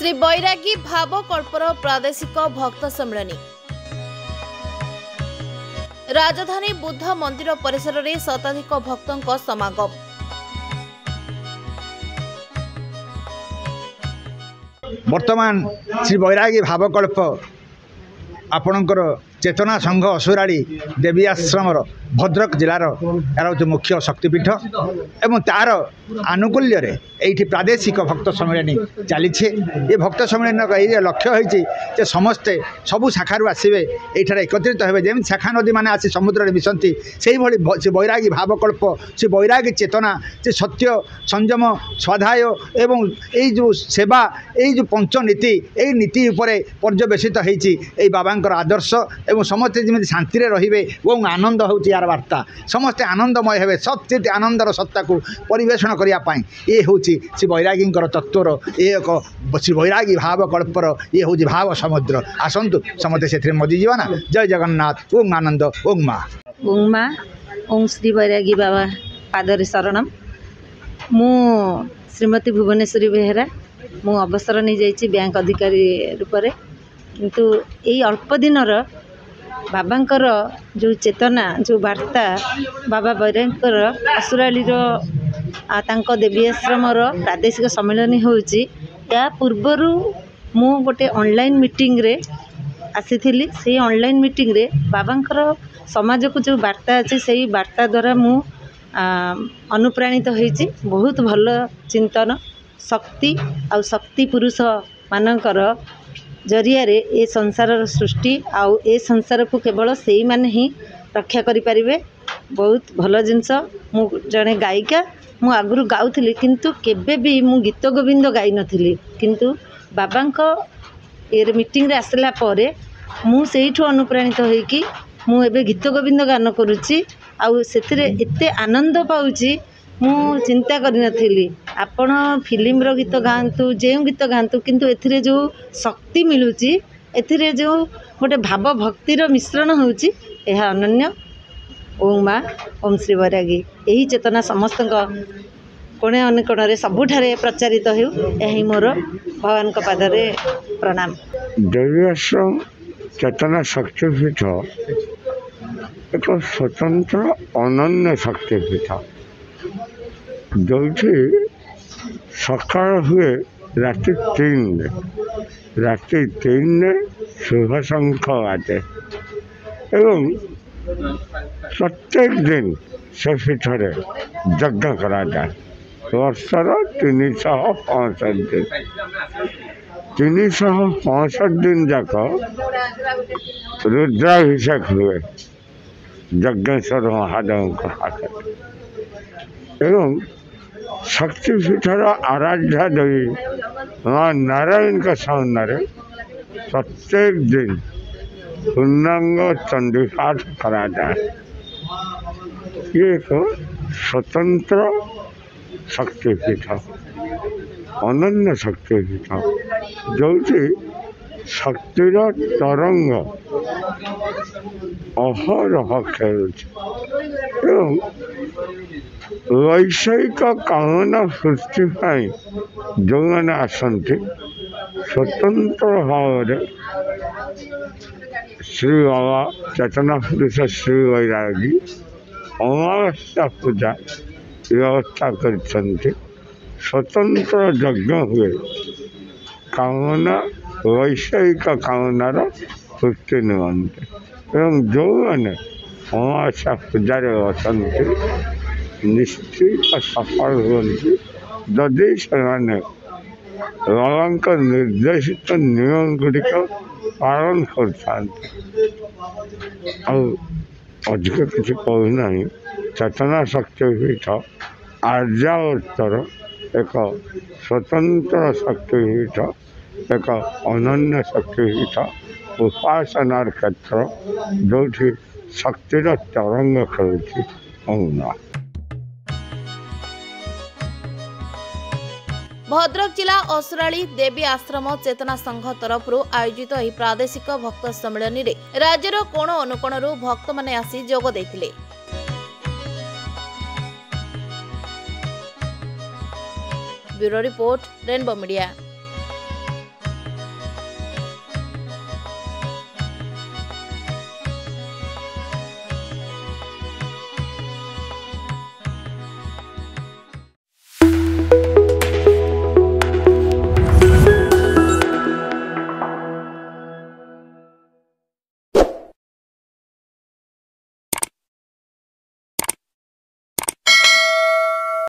श्री बैरागी भावकल्पर प्रादेशिक भक्त सम्मेलन राजधानी बुद्ध मंदिर परिसर में शताधिक भक्तों समागम। वर्तमान श्री बैरागी भावकल्प आपणकर चेतना संघ असुराड़ी देवी आश्रम भद्रक जिलार यार जो मुख्य शक्तिपीठ एवं तार आनुकूल्य ये प्रादेशिक भक्त सम्मेलन चली ये भक्त सम्मेलन ये लक्ष्य होती समस्ते सबू शाखार आसवे ये एकत्रित हे जमी शाखा नदी मैंने आसी समुद्र में मिशंती से भाई से बैरागी भावकल्प से बैरागी चेतना से सत्य संयम स्वाध्याय एवं यही जो सेवा यही जो पंचनीति यही नीति पर्यवेसित होती बाबांकर आदर्श एवं समस्ते जमी शांति रे और आनंद हो यार वार्ता समस्ते आनंदमय हे सत्य आनंदर सत्ता को परिवेषण करने ये हूँ श्री बैरागी तत्वर ये एक श्री बैरागी भावकल्पर ये हूँ भाव समुद्र आसतु समस्ते से मजी जीवाना। जय जगन्नाथ ओं आनंद ओं माँ ओं श्री बैरागी बाबा पादरे शरणम। मु श्रीमती भुवनेश्वरी बेहेरा मु अवसर नहीं जाइए बैंक अधिकारी रूप में किंतु यही अल्प दिनर बाबांकर जो चेतना जो वार्ता बाबा बैरागीकर असुरालीर देवी आश्रमर प्रादेशिक सम्मेलन होची या पूर्वर मु गोटे ऑनलाइन मीटिंग रे आसी से ऑनलाइन मीटिंग रे बाबांकर समाज को जो वार्ता अच्छे से वार्ता द्वारा मु अनुप्राणित होईची। बहुत भल चिंतन शक्ति आ शक्ति पुरुष मानकर जरिया रे ए संसार सृष्टि आउ ए संसार को केवल से माने ही रक्षा करि परिबे। बहुत भल जिनस मु जने गायिका मु आगुरु गाउथली किंतु केबे भी मु गीत गोविंद गाई नथिली किंतु बाबांको ए मीटिंग रे आसला परे मु सेइठो अनुप्राणित होई कि मु एबे गीत गोविंद गान करूची आउ सेथिरे एते आनंद पाउची मु चिंता करनथिली। आपण फिल्म रो गीत गांतु जे गीत गांतु किंतु एथिरे जो शक्ति मिलुची एथिरे जो गोटे भाव भक्तिर मिश्रण होउची एहा अनन्य। ओं माँ ओं श्री बैरागी यही चेतना समस्त कोणे अनेकोणे सबुठारे प्रचारित हो यही मोर भगवान को पादरे प्रणाम। देवी आश्रम चेतना शक्तिपीठ एक स्वतंत्र अनन्य शक्तिपीठ जो सकाल हुए राति 3 शुभ शंख बाजे एवं प्रत्येक दिन से पीठरे यज्ञ करा जाए वर्षर 365 दिन 365 दिन जाक रुद्राभिषेक हुए यज्ञेश्वर महादेव हाथ एवं शक्तिपीठर आराध्या देवी माँ नारायण का सामने प्रत्येक दिन पूर्णांग चंडी पाठ करा जाए। ये एक स्वतंत्र शक्तिपीठ अनन्य शक्तिपीठ जो शक्तिर तरंग अहरह खेल एवं वैषयिक कामना सृष्टि जो मैंने आसती स्वतंत्र भाव श्री बाबा चेतना पुरुष श्री बैरागी अमावस्या पूजा व्यवस्था कर स्वतंत्र यज्ञ हुए कामना वैषयिक कामनार पुष्टि निमंते एवं जो मैंने अमावस्या पूजा बसती निश्चित सफल हुई जदि से बाबा निर्देशित नियम गुड़िक पालन कर अधिक किसी कहना चेतना शक्तिपीठ आर्यावर्तर एक स्वतंत्र शक्तिपीठ एक अनन्य शक्तिपीठ उपासनार क्षेत्र जो शक्तिर तरंग खेलुची। भद्रक जिला असुराली देवी आश्रम चेतना संघ तरफ आयोजित यह प्रादेशिक भक्त सम्मेलन में राज्यर कोण अनुकोणरू भक्त माने आसी जोग देथिले। Bureau report Rainbow media.